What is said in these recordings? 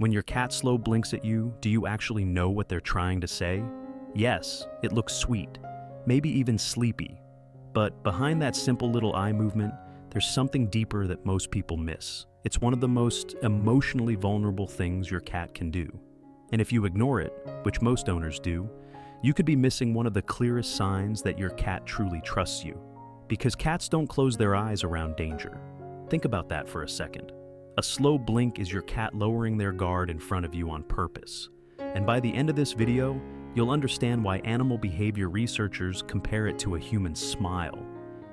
When your cat slow blinks at you, do you actually know what they're trying to say? Yes, it looks sweet, maybe even sleepy. But behind that simple little eye movement, there's something deeper that most people miss. It's one of the most emotionally vulnerable things your cat can do. And if you ignore it, which most owners do, you could be missing one of the clearest signs that your cat truly trusts you. Because cats don't close their eyes around danger. Think about that for a second. A slow blink is your cat lowering their guard in front of you on purpose. And by the end of this video, you'll understand why animal behavior researchers compare it to a human smile,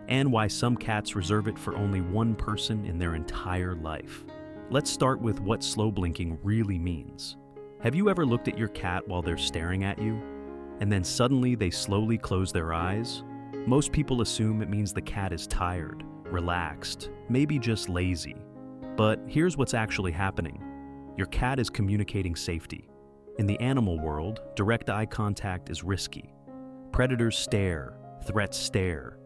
and why some cats reserve it for only one person in their entire life. Let's start with what slow blinking really means. Have you ever looked at your cat while they're staring at you, and then suddenly they slowly close their eyes? Most people assume it means the cat is tired, relaxed, maybe just lazy. But here's what's actually happening. Your cat is communicating safety. In the animal world, direct eye contact is risky. Predators stare, threats stare.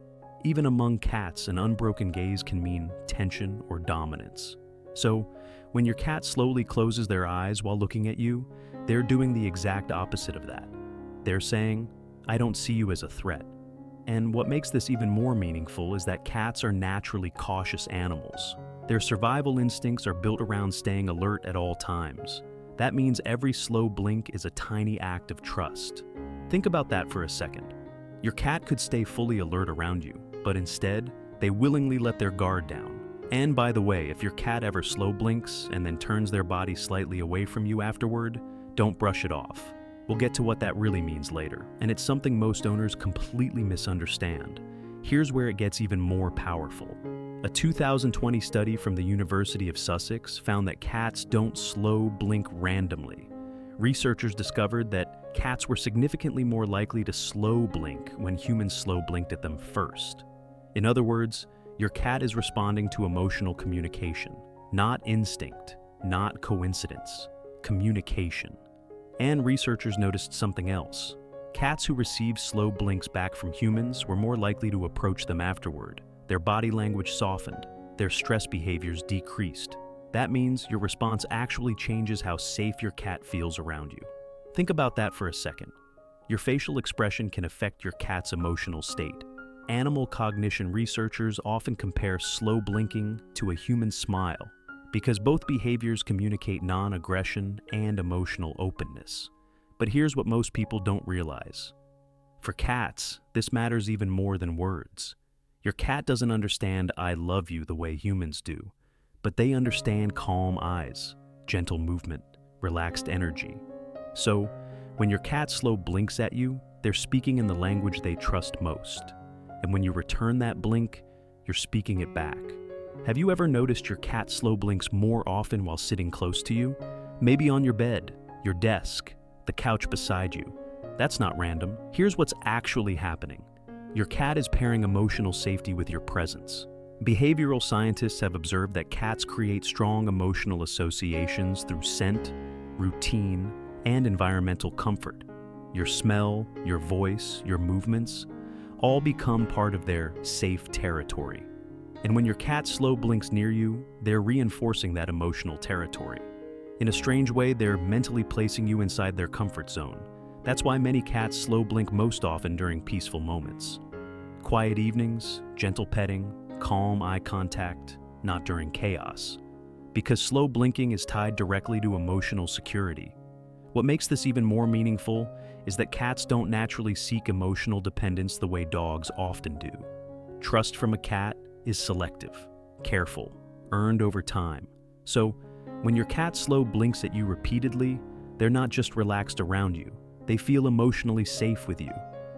Even among cats, an unbroken gaze can mean tension or dominance. So, when your cat slowly closes their eyes while looking at you, they're doing the exact opposite of that. They're saying, "I don't see you as a threat." And what makes this even more meaningful is that cats are naturally cautious animals. Their survival instincts are built around staying alert at all times. That means every slow blink is a tiny act of trust. Think about that for a second. Your cat could stay fully alert around you, but instead, they willingly let their guard down. And by the way, if your cat ever slow blinks and then turns their body slightly away from you afterward, don't brush it off. We'll get to what that really means later, and it's something most owners completely misunderstand. Here's where it gets even more powerful. A 2020 study from the University of Sussex found that cats don't slow blink randomly. Researchers discovered that cats were significantly more likely to slow blink when humans slow blinked at them first. In other words, your cat is responding to emotional communication, not instinct, not coincidence, communication. And researchers noticed something else. Cats who received slow blinks back from humans were more likely to approach them afterward. Their body language softened, their stress behaviors decreased. That means your response actually changes how safe your cat feels around you. Think about that for a second. Your facial expression can affect your cat's emotional state. Animal cognition researchers often compare slow blinking to a human smile because both behaviors communicate non-aggression and emotional openness. But here's what most people don't realize. For cats, this matters even more than words. Your cat doesn't understand "I love you" the way humans do, but they understand calm eyes, gentle movement, relaxed energy. So, when your cat slow blinks at you, they're speaking in the language they trust most. And when you return that blink, you're speaking it back. Have you ever noticed your cat slow blinks more often while sitting close to you? Maybe on your bed, your desk, the couch beside you. That's not random. Here's what's actually happening. Your cat is pairing emotional safety with your presence. Behavioral scientists have observed that cats create strong emotional associations through scent, routine, and environmental comfort. Your smell, your voice, your movements, all become part of their safe territory. And when your cat slow blinks near you, they're reinforcing that emotional territory. In a strange way, they're mentally placing you inside their comfort zone. That's why many cats slow blink most often during peaceful moments. Quiet evenings, gentle petting, calm eye contact, not during chaos. Because slow blinking is tied directly to emotional security. What makes this even more meaningful is that cats don't naturally seek emotional dependence the way dogs often do. Trust from a cat is selective, careful, earned over time. So, when your cat slow blinks at you repeatedly, they're not just relaxed around you. They feel emotionally safe with you.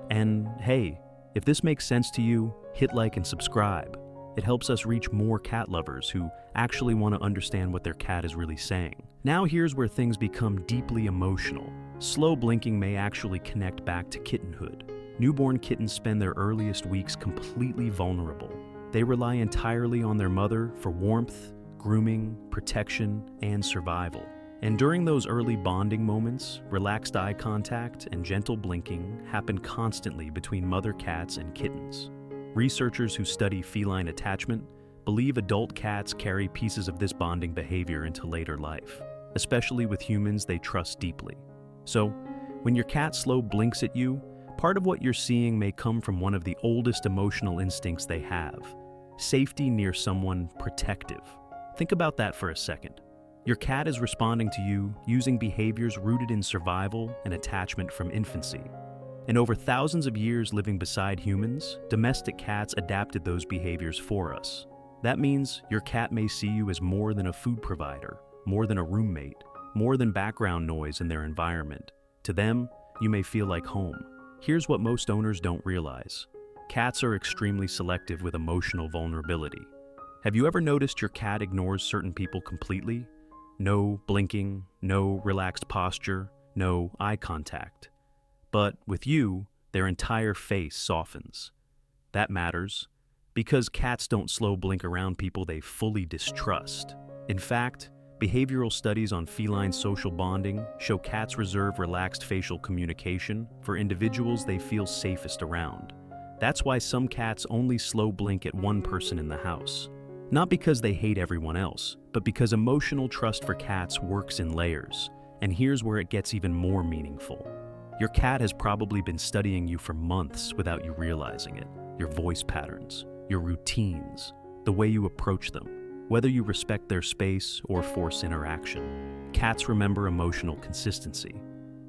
And hey, if this makes sense to you, hit like and subscribe. It helps us reach more cat lovers who actually want to understand what their cat is really saying. Now here's where things become deeply emotional. Slow blinking may actually connect back to kittenhood. Newborn kittens spend their earliest weeks completely vulnerable. They rely entirely on their mother for warmth, grooming, protection, and survival. And during those early bonding moments, relaxed eye contact and gentle blinking happen constantly between mother cats and kittens. Researchers who study feline attachment believe adult cats carry pieces of this bonding behavior into later life. especially with humans they trust deeply. So, when your cat slow blinks at you, part of what you're seeing may come from one of the oldest emotional instincts they have: safety near someone protective. Think about that for a second. Your cat is responding to you using behaviors rooted in survival and attachment from infancy. And over thousands of years living beside humans, domestic cats adapted those behaviors for us. That means your cat may see you as more than a food provider, more than a roommate, more than background noise in their environment. To them, you may feel like home. Here's what most owners don't realize. Cats are extremely selective with emotional vulnerability. Have you ever noticed your cat ignores certain people completely? No blinking, no relaxed posture, no eye contact. But with you, their entire face softens. That matters, because cats don't slow blink around people they fully distrust. In fact, behavioral studies on feline social bonding show cats reserve relaxed facial communication for individuals they feel safest around. That's why some cats only slow blink at one person in the house. Not because they hate everyone else, but because emotional trust for cats works in layers. And here's where it gets even more meaningful. Your cat has probably been studying you for months without you realizing it. Your voice patterns, your routines, the way you approach them, whether you respect their space or force interaction. Cats remember emotional consistency.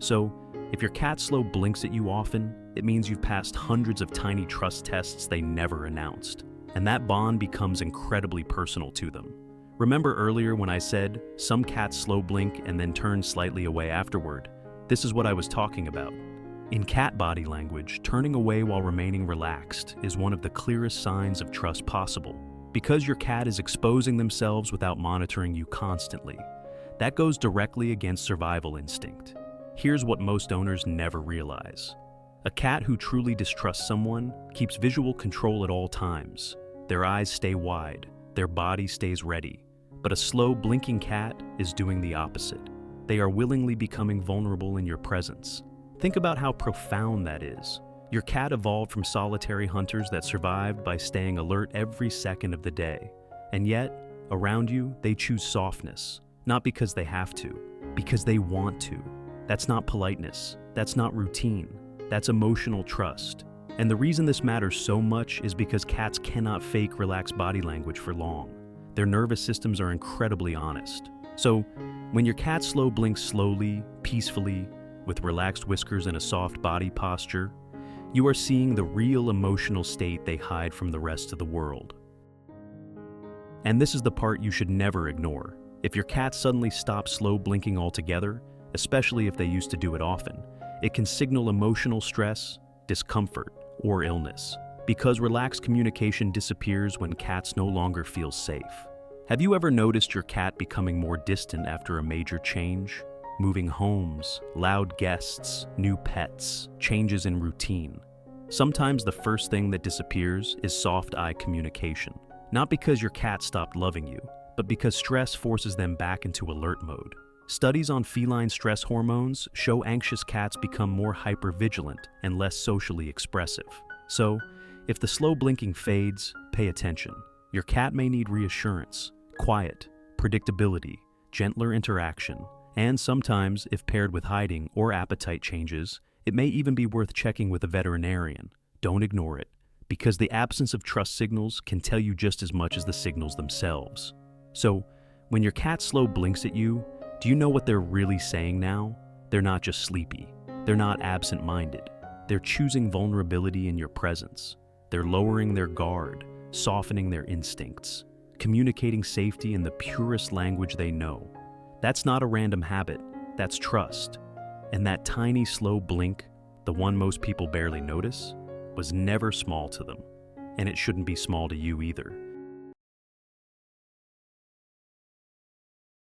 So, if your cat slow blinks at you often, it means you've passed hundreds of tiny trust tests they never announced. And that bond becomes incredibly personal to them. Remember earlier when I said some cats slow blink and then turn slightly away afterward? This is what I was talking about. In cat body language, turning away while remaining relaxed is one of the clearest signs of trust possible, because your cat is exposing themselves without monitoring you constantly. That goes directly against survival instinct. Here's what most owners never realize. A cat who truly distrusts someone keeps visual control at all times. Their eyes stay wide, their body stays ready. But a slow blinking cat is doing the opposite. They are willingly becoming vulnerable in your presence. Think about how profound that is. Your cat evolved from solitary hunters that survived by staying alert every second of the day. And yet, around you, they choose softness. Not because they have to, because they want to. That's not politeness. That's not routine. That's emotional trust. And the reason this matters so much is because cats cannot fake relaxed body language for long. Their nervous systems are incredibly honest. So, when your cat slow blinks slowly, peacefully, with relaxed whiskers and a soft body posture, you are seeing the real emotional state they hide from the rest of the world. And this is the part you should never ignore. If your cat suddenly stops slow blinking altogether, especially if they used to do it often, it can signal emotional stress, discomfort, or illness, because relaxed communication disappears when cats no longer feel safe. Have you ever noticed your cat becoming more distant after a major change? Moving homes, loud guests, new pets, changes in routine. Sometimes the first thing that disappears is soft eye communication. Not because your cat stopped loving you, but because stress forces them back into alert mode. Studies on feline stress hormones show anxious cats become more hypervigilant and less socially expressive. So, if the slow blinking fades, pay attention. Your cat may need reassurance, quiet, predictability, gentler interaction, and sometimes, if paired with hiding or appetite changes, it may even be worth checking with a veterinarian. Don't ignore it, because the absence of trust signals can tell you just as much as the signals themselves. So, when your cat slow blinks at you, do you know what they're really saying now? They're not just sleepy. They're not absent-minded. They're choosing vulnerability in your presence. They're lowering their guard, softening their instincts, communicating safety in the purest language they know. That's not a random habit, that's trust. And that tiny slow blink, the one most people barely notice, was never small to them. And it shouldn't be small to you either.